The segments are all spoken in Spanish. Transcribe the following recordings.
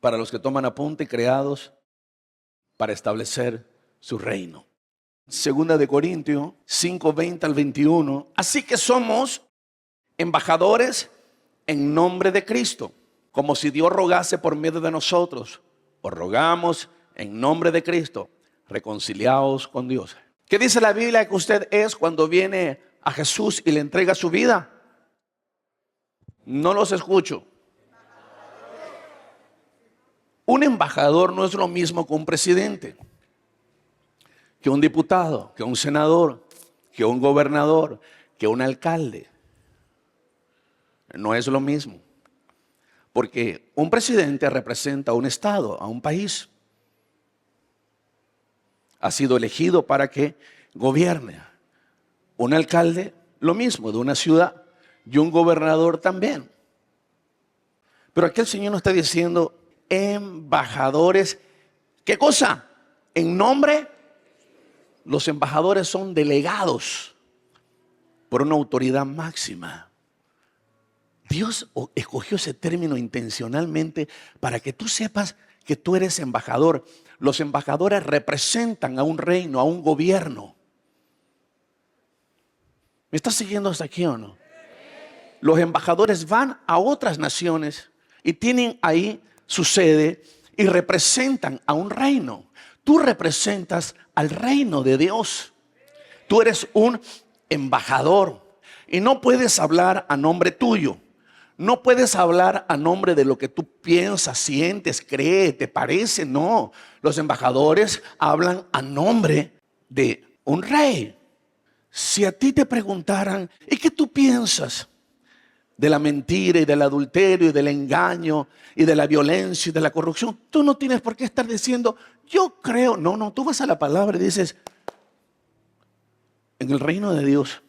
para los que toman apunte, creados para establecer su reino. Segunda de Corintios 5:20 al 21. Así que somos embajadores en nombre de Cristo, como si Dios rogase por medio de nosotros. Os rogamos en nombre de Cristo, reconciliaos con Dios. ¿Qué dice la Biblia que usted es cuando viene a Jesús y le entrega su vida? No los escucho. Un embajador no es lo mismo que un presidente, que un diputado, que un senador, que un gobernador, que un alcalde. No es lo mismo. Porque un presidente representa a un estado, a un país. Ha sido elegido para que gobierne. Un alcalde, lo mismo, de una ciudad, y un gobernador también. Pero aquí el Señor nos está diciendo embajadores. ¿Qué cosa? En nombre, los embajadores son delegados por una autoridad máxima. Dios escogió ese término intencionalmente para que tú sepas que tú eres embajador. Los embajadores representan a un reino, a un gobierno. ¿Me estás siguiendo hasta aquí o no? Los embajadores van a otras naciones y tienen ahí su sede y representan a un reino. Tú representas al reino de Dios. Tú eres un embajador y no puedes hablar a nombre tuyo. No puedes hablar a nombre de lo que tú piensas, sientes, crees, te parece. No, los embajadores hablan a nombre de un rey. Si a ti te preguntaran, ¿y qué tú piensas de la mentira y del adulterio y del engaño y de la violencia y de la corrupción? Tú no tienes por qué estar diciendo, yo creo. No, tú vas a la palabra y dices, en el reino de Dios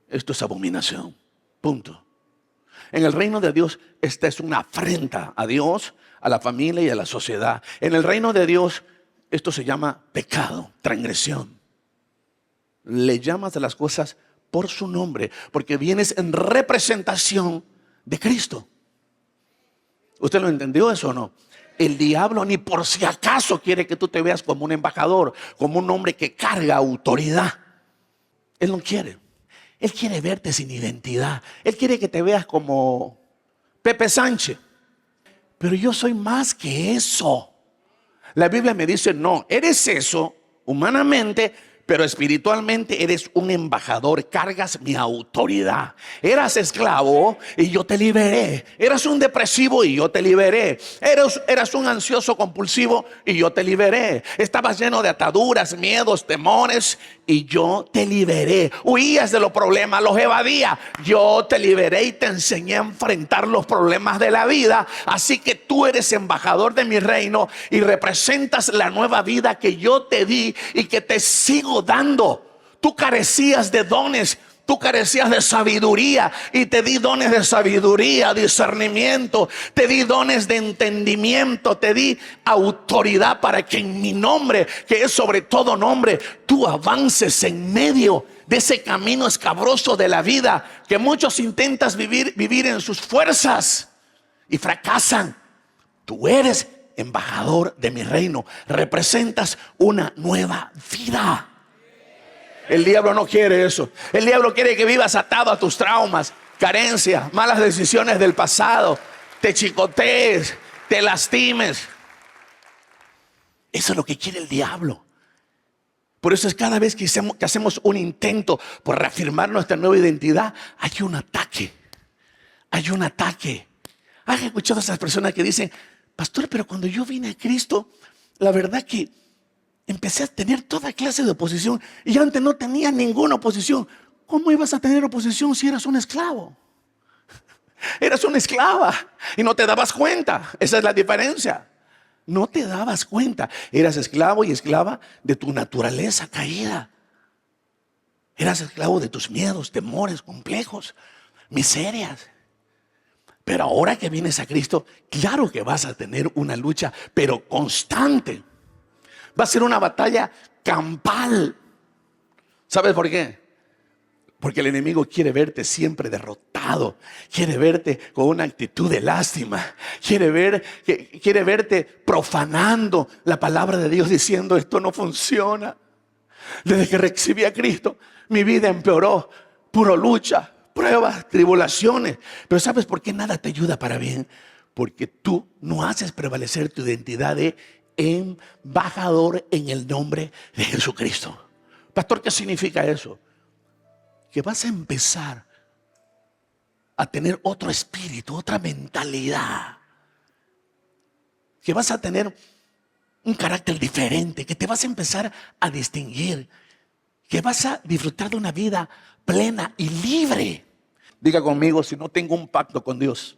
esto es abominación, punto. En el reino de Dios esta es una afrenta a Dios, a la familia y a la sociedad. En el reino de Dios esto se llama pecado, transgresión. Le llamas a las cosas por su nombre, porque vienes en representación de Cristo. ¿Usted lo entendió eso o no? El diablo ni por si acaso quiere que tú te veas como un embajador, como un hombre que carga autoridad. Él no quiere. Él quiere verte sin identidad. Él quiere que te veas como Pepe Sánchez. Pero yo soy más que eso. La Biblia me dice, no, eres eso humanamente, pero espiritualmente eres un embajador, cargas mi autoridad. Eras esclavo y yo te liberé. Eras un depresivo y yo te liberé. Eras un ansioso compulsivo y yo te liberé. Estabas lleno de ataduras, miedos, temores y yo te liberé. Huías de los problemas, los evadías. Yo te liberé y te enseñé a enfrentar los problemas de la vida. Así que tú eres embajador de mi reino y representas la nueva vida que yo te di y que te sigo dando. Tú carecías de dones, tú carecías de sabiduría y te di dones de sabiduría, discernimiento, te di dones de entendimiento, te di autoridad para que en mi nombre, que es sobre todo nombre, tú avances en medio de ese camino escabroso de la vida que muchos intentan vivir en sus fuerzas y fracasan. Tú eres embajador de mi reino, representas una nueva vida. El diablo no quiere eso. El diablo quiere que vivas atado a tus traumas, carencias, malas decisiones del pasado, te chicotees, te lastimes. Eso es lo que quiere el diablo. Por eso es cada vez que hacemos un intento por reafirmar nuestra nueva identidad, hay un ataque. Hay un ataque. ¿Has escuchado a esas personas que dicen, pastor, pero cuando yo vine a Cristo, la verdad que empecé a tener toda clase de oposición y antes no tenía ninguna oposición? ¿Cómo ibas a tener oposición si eras un esclavo? Eras una esclava y no te dabas cuenta. Esa es la diferencia. No te dabas cuenta. Eras esclavo y esclava de tu naturaleza caída. Eras esclavo de tus miedos, temores, complejos, miserias. Pero ahora que vienes a Cristo, claro que vas a tener una lucha, pero constante. Va a ser una batalla campal. ¿Sabes por qué? Porque el enemigo quiere verte siempre derrotado, quiere verte con una actitud de lástima, quiere verte profanando la palabra de Dios, diciendo esto no funciona. Desde que recibí a Cristo, mi vida empeoró. Puro lucha, pruebas, tribulaciones. Pero ¿sabes por qué nada te ayuda para bien? Porque tú no haces prevalecer tu identidad de embajador en el nombre de Jesucristo. Pastor, ¿qué significa eso? Que vas a empezar a tener otro espíritu, otra mentalidad. Que vas a tener un carácter diferente, que te vas a empezar a distinguir, que vas a disfrutar de una vida plena y libre. Diga conmigo, si no tengo un pacto con Dios,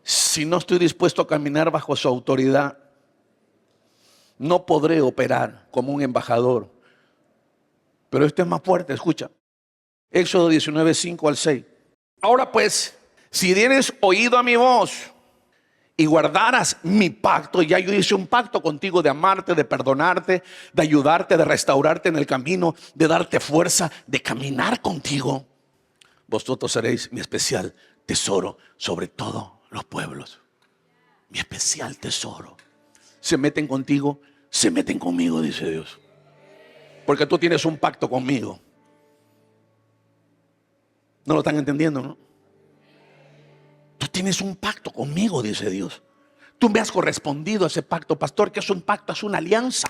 si no estoy dispuesto a caminar bajo su autoridad, no podré operar como un embajador. Pero esto es más fuerte, escucha. Éxodo 19, 5 al 6. Ahora pues, si dieres oído a mi voz y guardaras mi pacto, ya yo hice un pacto contigo de amarte, de perdonarte, de ayudarte, de restaurarte en el camino, de darte fuerza, de caminar contigo, vosotros seréis mi especial tesoro sobre todos los pueblos. Mi especial tesoro. Se meten contigo, se meten conmigo, dice Dios. Porque tú tienes un pacto conmigo. ¿No lo están entendiendo, no? Tú tienes un pacto conmigo, dice Dios. Tú me has correspondido a ese pacto, pastor. Que es un pacto, es una alianza.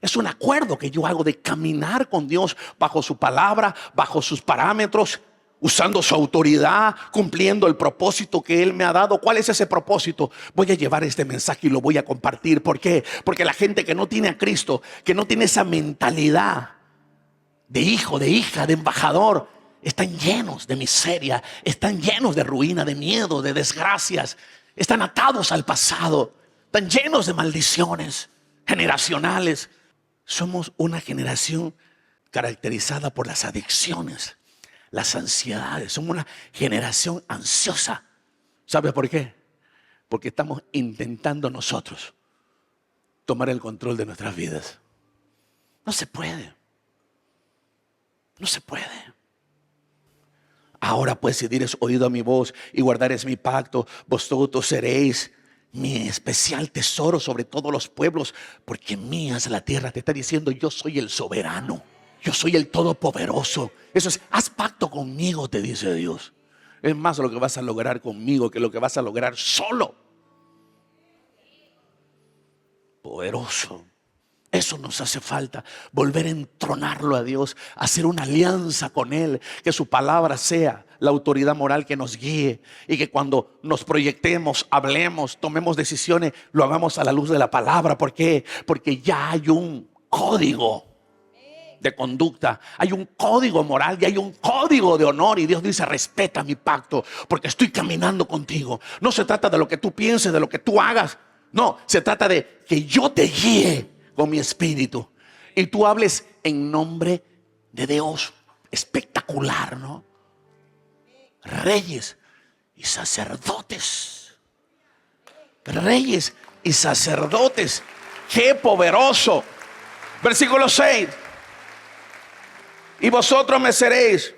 Es un acuerdo que yo hago de caminar con Dios bajo su palabra, bajo sus parámetros, usando su autoridad, cumpliendo el propósito que Él me ha dado. ¿Cuál es ese propósito? Voy a llevar este mensaje y lo voy a compartir. ¿Por qué? Porque la gente que no tiene a Cristo, que no tiene esa mentalidad de hijo, de hija, de embajador, están llenos de miseria, están llenos de ruina, de miedo, de desgracias. Están atados al pasado, están llenos de maldiciones generacionales. Somos una generación caracterizada por las adicciones, las ansiedades. Somos una generación ansiosa. ¿Sabe por qué? Porque estamos intentando nosotros tomar el control de nuestras vidas. No se puede. No se puede. Ahora pues, si dieres oído a mi voz y guardares mi pacto, vosotros seréis mi especial tesoro sobre todos los pueblos, porque mía es la tierra. Te está diciendo, yo soy el soberano, yo soy el todopoderoso. Eso es, haz pacto conmigo, te dice Dios. Es más lo que vas a lograr conmigo que lo que vas a lograr solo. Poderoso. Eso nos hace falta, volver a entronarlo a Dios, hacer una alianza con Él, que su palabra sea la autoridad moral que nos guíe y que cuando nos proyectemos, hablemos, tomemos decisiones, lo hagamos a la luz de la palabra. ¿Por qué? Porque ya hay un código de conducta, hay un código moral y hay un código de honor, y Dios dice, respeta mi pacto porque estoy caminando contigo. No se trata de lo que tú pienses, de lo que tú hagas, no, se trata de que yo te guíe con mi espíritu y tú hables en nombre de Dios. Espectacular, ¿no? Reyes y sacerdotes. Reyes y sacerdotes. ¡Qué poderoso! Versículo 6. Y vosotros me seréis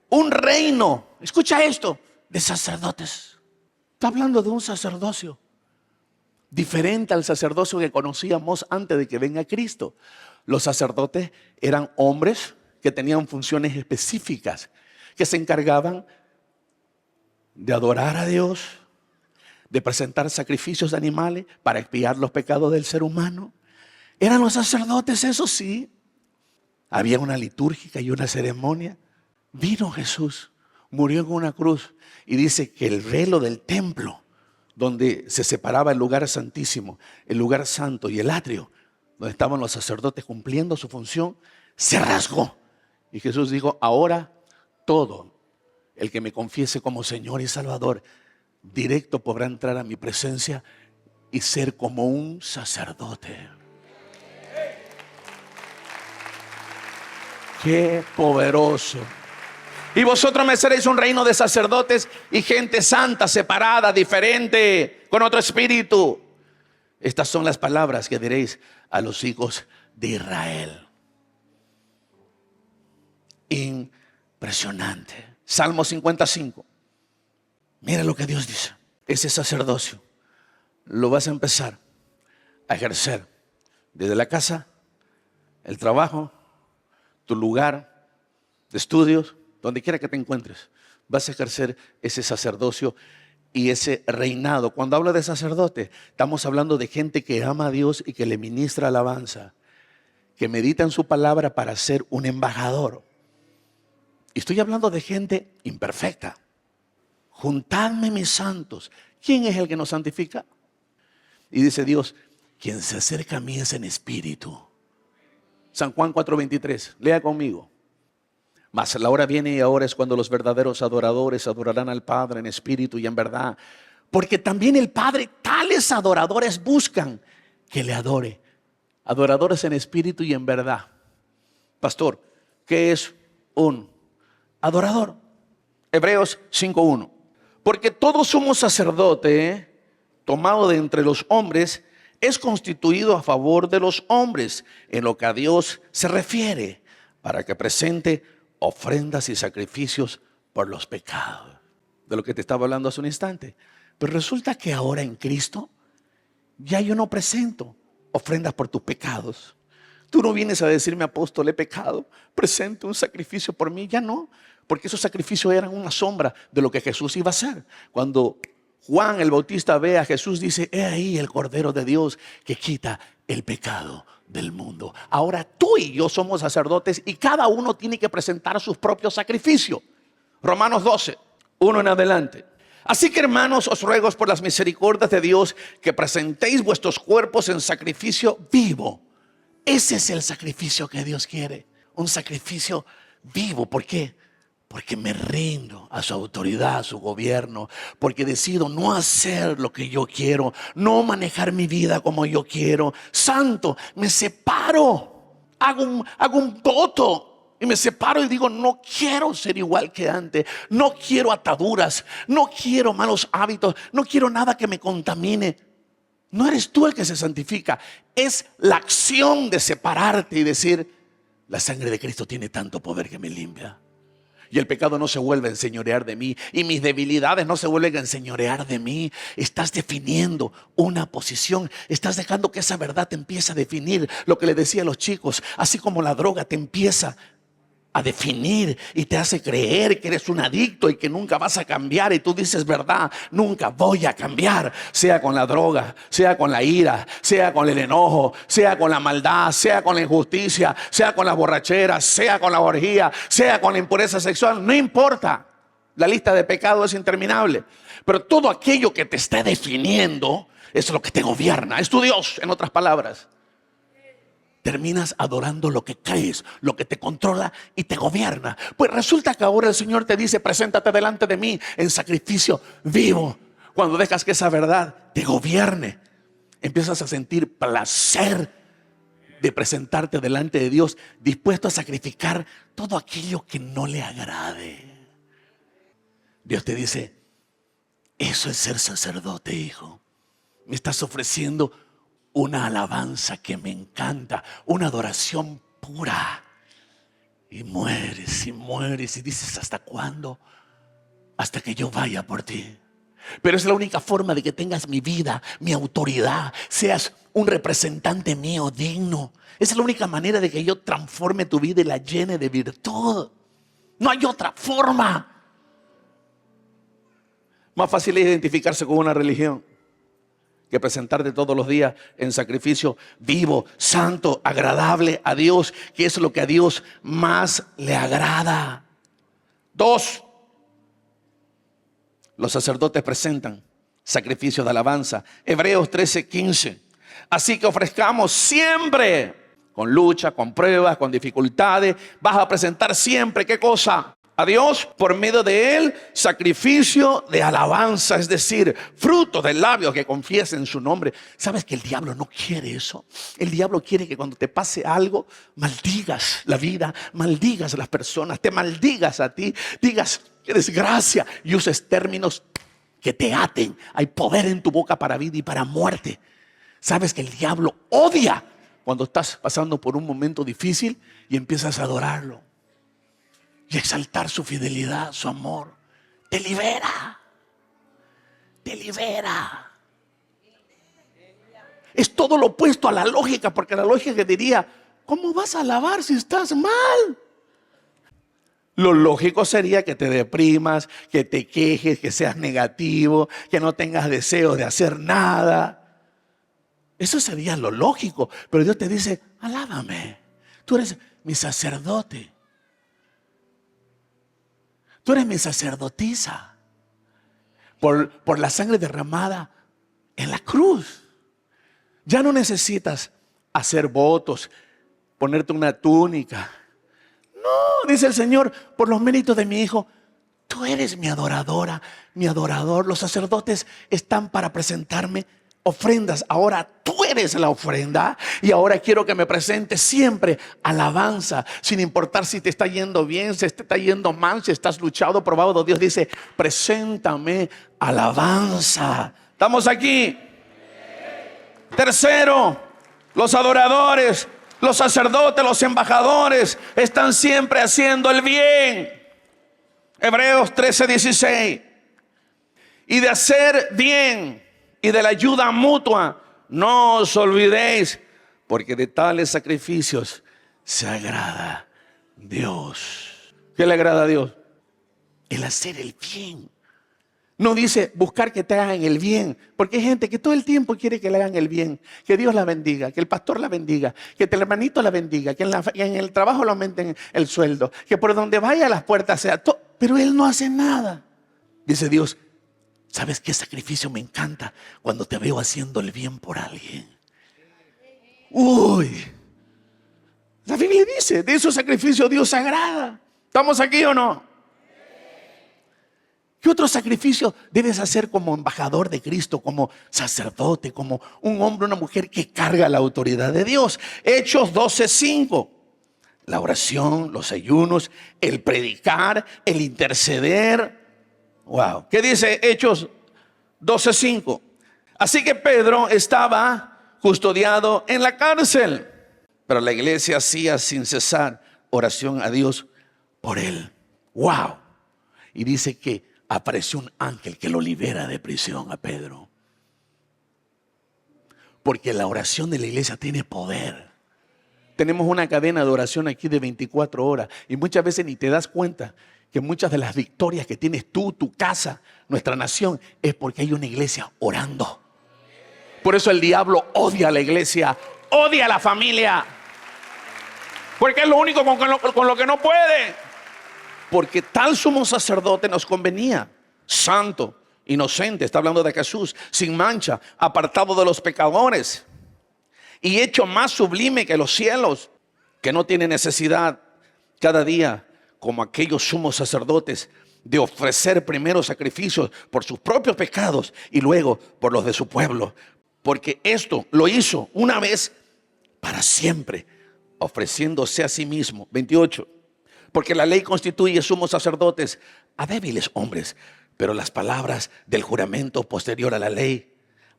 un reino. Escucha esto, de sacerdotes. Está hablando de un sacerdocio diferente al sacerdocio que conocíamos antes de que venga Cristo. Los sacerdotes eran hombres que tenían funciones específicas, que se encargaban de adorar a Dios, de presentar sacrificios de animales para expiar los pecados del ser humano. Eran los sacerdotes, eso sí. Había una litúrgica y una ceremonia. Vino Jesús, murió en una cruz, y dice que el velo del templo, donde se separaba el lugar santísimo, el lugar santo y el atrio, donde estaban los sacerdotes cumpliendo su función, se rasgó. Y Jesús dijo, ahora todo el que me confiese como Señor y Salvador, directo podrá entrar a mi presencia y ser como un sacerdote. ¡Qué poderoso! Y vosotros me seréis un reino de sacerdotes y gente santa, separada, diferente, con otro espíritu. Estas son las palabras que diréis a los hijos de Israel. impresionante. Salmo 55. Mira lo que Dios dice. Ese sacerdocio lo vas a empezar a ejercer desde la casa, el trabajo, tu lugar de estudios, donde quiera que te encuentres. Vas a ejercer ese sacerdocio y ese reinado. Cuando hablo de sacerdote, estamos hablando de gente que ama a Dios y que le ministra alabanza, que medita en su palabra para ser un embajador. Y estoy hablando de gente imperfecta. Juntadme mis santos. ¿Quién es el que nos santifica? Y dice Dios, quien se acerca a mí es en espíritu. San Juan 4:23, lea conmigo. Mas la hora viene y ahora es cuando los verdaderos adoradores adorarán al Padre en espíritu y en verdad. Porque también el Padre tales adoradores buscan que le adore. Adoradores en espíritu y en verdad. Pastor, ¿qué es un adorador? Hebreos 5:1. Porque todo sumo sacerdote, tomado de entre los hombres, es constituido a favor de los hombres en lo que a Dios se refiere, para que presente ofrendas y sacrificios por los pecados. De lo que te estaba hablando hace un instante. Pero resulta que ahora en Cristo ya yo no presento ofrendas por tus pecados. Tú no vienes a decirme, apóstol, he pecado, presente un sacrificio por mí. Ya no, porque esos sacrificios eran una sombra de lo que Jesús iba a hacer. Cuando Juan el Bautista ve a Jesús, dice, he ahí el Cordero de Dios que quita el pecado del mundo. Ahora tú y yo somos sacerdotes y cada uno tiene que presentar sus propios sacrificios. Romanos 12, 1 en adelante. Así que, hermanos, os ruego por las misericordias de Dios que presentéis vuestros cuerpos en sacrificio vivo. Ese es el sacrificio que Dios quiere. Un sacrificio vivo. ¿Por qué? Porque me rindo a su autoridad, a su gobierno. Porque decido no hacer lo que yo quiero. No manejar mi vida como yo quiero. Santo, me separo. Hago un voto. Y me separo y digo, no quiero ser igual que antes. No quiero ataduras. No quiero malos hábitos. No quiero nada que me contamine. No eres tú el que se santifica. Es la acción de separarte y decir, la sangre de Cristo tiene tanto poder que me limpia. Y el pecado no se vuelve a enseñorear de mí. Y mis debilidades no se vuelven a enseñorear de mí. Estás definiendo una posición. Estás dejando que esa verdad te empiece a definir. Lo que le decía a los chicos, así como la droga te empieza a definir y te hace creer que eres un adicto y que nunca vas a cambiar, y tú dices, verdad, nunca voy a cambiar, sea con la droga, sea con la ira, sea con el enojo, sea con la maldad, sea con la injusticia, sea con la borrachera, sea con la orgía, sea con la impureza sexual, no importa. La lista de pecados es interminable, pero todo aquello que te esté definiendo es lo que te gobierna, es tu Dios, en otras palabras. Terminas adorando lo que crees, lo que te controla y te gobierna. Pues resulta que ahora el Señor te dice, preséntate delante de mí en sacrificio vivo. Cuando dejas que esa verdad te gobierne, empiezas a sentir placer de presentarte delante de Dios, dispuesto a sacrificar todo aquello que no le agrade. Dios te dice, eso es ser sacerdote, hijo. Me estás ofreciendo una alabanza que me encanta, una adoración pura. Y mueres y dices, ¿hasta cuándo? Hasta que yo vaya por ti. Pero es la única forma de que tengas mi vida, mi autoridad, seas un representante mío digno. Esa es la única manera de que yo transforme tu vida y la llene de virtud. No hay otra forma. Más fácil es identificarse con una religión que presentarte todos los días en sacrificio vivo, santo, agradable a Dios, que es lo que a Dios más le agrada. 2. Los sacerdotes presentan sacrificios de alabanza. Hebreos 13:15. Así que ofrezcamos siempre, con lucha, con pruebas, con dificultades, vas a presentar siempre, ¿qué cosa? A Dios, por medio de él, sacrificio de alabanza, es decir, fruto del labio que confiesen su nombre. ¿Sabes que el diablo no quiere eso? El diablo quiere que cuando te pase algo, maldigas la vida, maldigas a las personas, te maldigas a ti, digas, qué desgracia, y uses términos que te aten. Hay poder en tu boca para vida y para muerte. ¿Sabes que el diablo odia cuando estás pasando por un momento difícil y empiezas a adorarlo? y exaltar su fidelidad, su amor. Te libera. Te libera. Es todo lo opuesto a la lógica, porque la lógica diría, ¿cómo vas a alabar si estás mal? Lo lógico sería que te deprimas, que te quejes, que seas negativo, que no tengas deseo de hacer nada. Eso sería lo lógico. Pero Dios te dice, alábame. Tú eres mi sacerdote. Tú eres mi sacerdotisa. Por la sangre derramada en la cruz. Ya no necesitas hacer votos, ponerte una túnica. No, dice el Señor, por los méritos de mi Hijo, tú eres mi adoradora, mi adorador. Los sacerdotes están para presentarme ofrendas. Ahora tú eres la ofrenda y ahora quiero que me presentes siempre alabanza, sin importar si te está yendo bien, si te está yendo mal, si estás luchado, probado. Dios dice, preséntame alabanza. ¿Estamos aquí? Tercero, los adoradores, los sacerdotes, los embajadores están siempre haciendo el bien. Hebreos 13:16. Y de hacer bien y de la ayuda mutua no os olvidéis, porque de tales sacrificios se agrada Dios. ¿Qué le agrada a Dios? El hacer el bien. No dice buscar que te hagan el bien, porque hay gente que todo el tiempo quiere que le hagan el bien, que Dios la bendiga, que el pastor la bendiga, que el hermanito la bendiga, que en el trabajo le aumenten el sueldo, que por donde vaya las puertas sea todo, pero él no hace nada. Dice Dios, ¿sabes qué sacrificio me encanta? Cuando te veo haciendo el bien por alguien. Uy, la Biblia dice, de esos sacrificios Dios se agrada. ¿Estamos aquí o no? ¿Qué otro sacrificio debes hacer como embajador de Cristo, como sacerdote, como un hombre o una mujer que carga la autoridad de Dios? Hechos 12:5. La oración, los ayunos, el predicar, el interceder. Wow. ¿Qué dice Hechos 12:5? Así que Pedro estaba custodiado en la cárcel, pero la iglesia hacía sin cesar oración a Dios por él. Wow. Y dice que apareció un ángel que lo libera de prisión a Pedro. Porque la oración de la iglesia tiene poder. Tenemos una cadena de oración aquí de 24 horas. Y muchas veces ni te das cuenta que muchas de las victorias que tienes tú, tu casa, nuestra nación, es porque hay una iglesia orando. Por eso el diablo odia a la iglesia, odia a la familia. Porque es lo único con lo que no puede. Porque tal sumo sacerdote nos convenía, santo, inocente, está hablando de Jesús, sin mancha, apartado de los pecadores y hecho más sublime que los cielos, que no tiene necesidad cada día, como aquellos sumos sacerdotes, de ofrecer primero sacrificios por sus propios pecados y luego por los de su pueblo, porque esto lo hizo una vez para siempre, ofreciéndose a sí mismo. 28. Porque la ley constituye sumos sacerdotes a débiles hombres, pero las palabras del juramento posterior a la ley,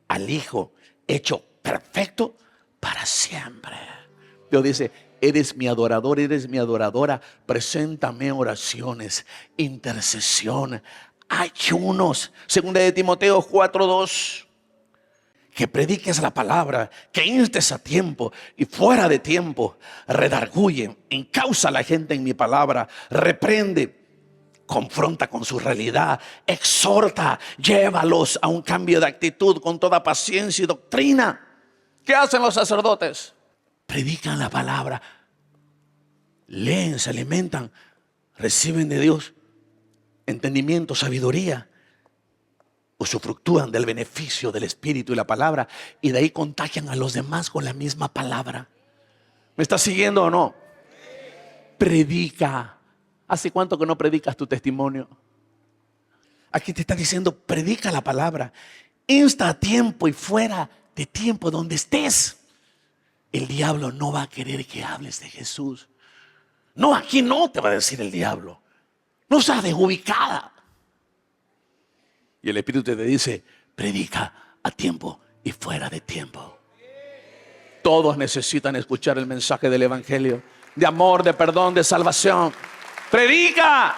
al Hijo hecho perfecto para siempre. Dios dice, eres mi adorador, eres mi adoradora, preséntame oraciones, intercesión, ayunos. Segunda de Timoteo 4:2. Que prediques la palabra, que instes a tiempo y fuera de tiempo, redarguye, encausa a la gente en mi palabra, reprende, confronta con su realidad, exhorta, llévalos a un cambio de actitud con toda paciencia y doctrina. ¿Qué hacen los sacerdotes? Predican la palabra, leen, se alimentan, reciben de Dios entendimiento, sabiduría. Usufructúan del beneficio del Espíritu y la palabra, y de ahí contagian a los demás con la misma palabra. ¿Me estás siguiendo o no? Predica. ¿Hace cuánto que no predicas tu testimonio? Aquí te está diciendo, predica la palabra. Insta a tiempo y fuera de tiempo, donde estés. El diablo no va a querer que hables de Jesús. No, aquí no, te va a decir el diablo. No seas desubicada. Y el Espíritu te dice, predica a tiempo y fuera de tiempo. Todos necesitan escuchar el mensaje del Evangelio, de amor, de perdón, de salvación. Predica,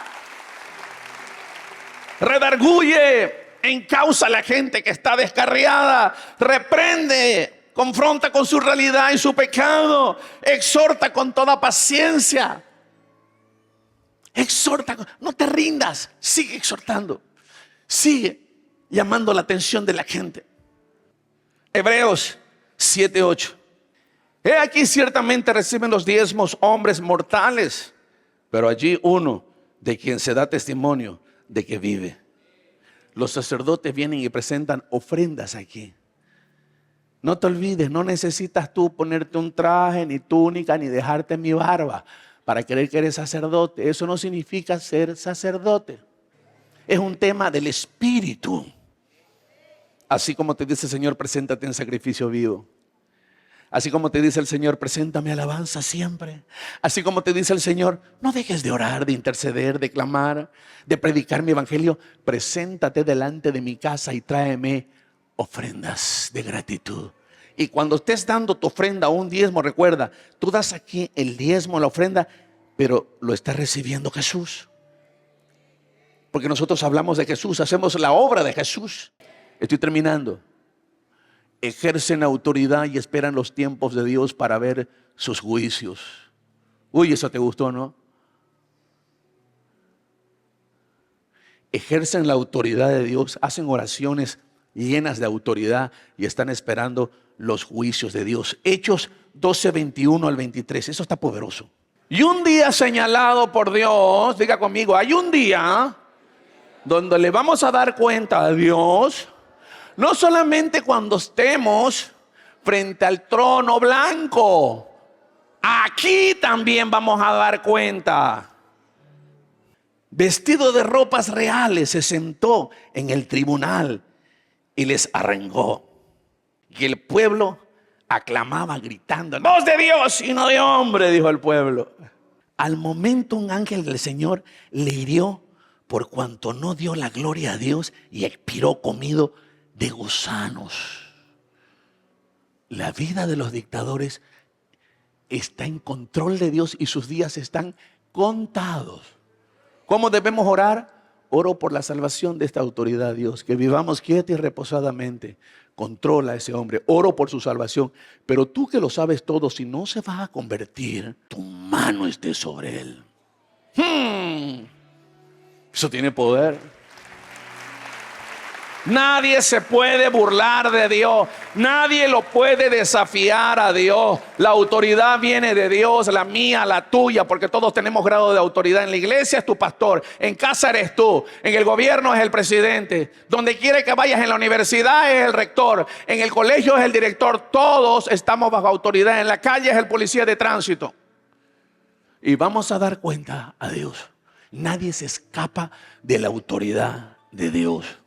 redarguye, encausa a la gente que está descarriada, reprende, confronta con su realidad y su pecado, exhorta con toda paciencia. Exhorta, no te rindas, sigue exhortando, sigue llamando la atención de la gente. Hebreos 7:8. He aquí ciertamente reciben los diezmos hombres mortales, pero allí uno de quien se da testimonio de que vive. Los sacerdotes vienen y presentan ofrendas aquí. No te olvides, no necesitas tú ponerte un traje, ni túnica, ni dejarte mi barba para creer que eres sacerdote. Eso no significa ser sacerdote. Es un tema del espíritu. Así como te dice el Señor, preséntate en sacrificio vivo. Así como te dice el Señor, preséntame alabanza siempre. Así como te dice el Señor, no dejes de orar, de interceder, de clamar, de predicar mi evangelio. Preséntate delante de mi casa y tráeme ofrendas de gratitud. Y cuando estés dando tu ofrenda o un diezmo, recuerda, tú das aquí el diezmo, la ofrenda, pero lo está recibiendo Jesús. Porque nosotros hablamos de Jesús, hacemos la obra de Jesús. Estoy terminando. Ejercen autoridad y esperan los tiempos de Dios para ver sus juicios. Uy, eso te gustó, ¿no? Ejercen la autoridad de Dios, hacen oraciones llenas de autoridad y están esperando los juicios de Dios. Hechos 12:21 al 23. Eso está poderoso. Y un día señalado por Dios, diga conmigo, hay un día donde le vamos a dar cuenta a Dios, no solamente cuando estemos frente al trono blanco, aquí también vamos a dar cuenta. Vestido de ropas reales, se sentó en el tribunal y les arengó. Y el pueblo aclamaba gritando, voz de Dios y no de hombre, dijo el pueblo. Al momento un ángel del Señor le hirió por cuanto no dio la gloria a Dios y expiró comido de gusanos. La vida de los dictadores está en control de Dios y sus días están contados. ¿Cómo debemos orar? Oro por la salvación de esta autoridad, Dios, que vivamos quieta y reposadamente. Controla a ese hombre, oro por su salvación. Pero tú que lo sabes todo, si no se va a convertir, tu mano esté sobre él. Eso tiene poder. Nadie se puede burlar de Dios. Nadie lo puede desafiar a Dios. La autoridad viene de Dios, la mía, la tuya, porque todos tenemos grado de autoridad. En la iglesia es tu pastor, en casa eres tú, en el gobierno es el presidente, donde quiere que vayas, en la universidad es el rector, en el colegio es el director. Todos estamos bajo autoridad. En la calle es el policía de tránsito. Y vamos a dar cuenta a Dios. Nadie se escapa de la autoridad de Dios.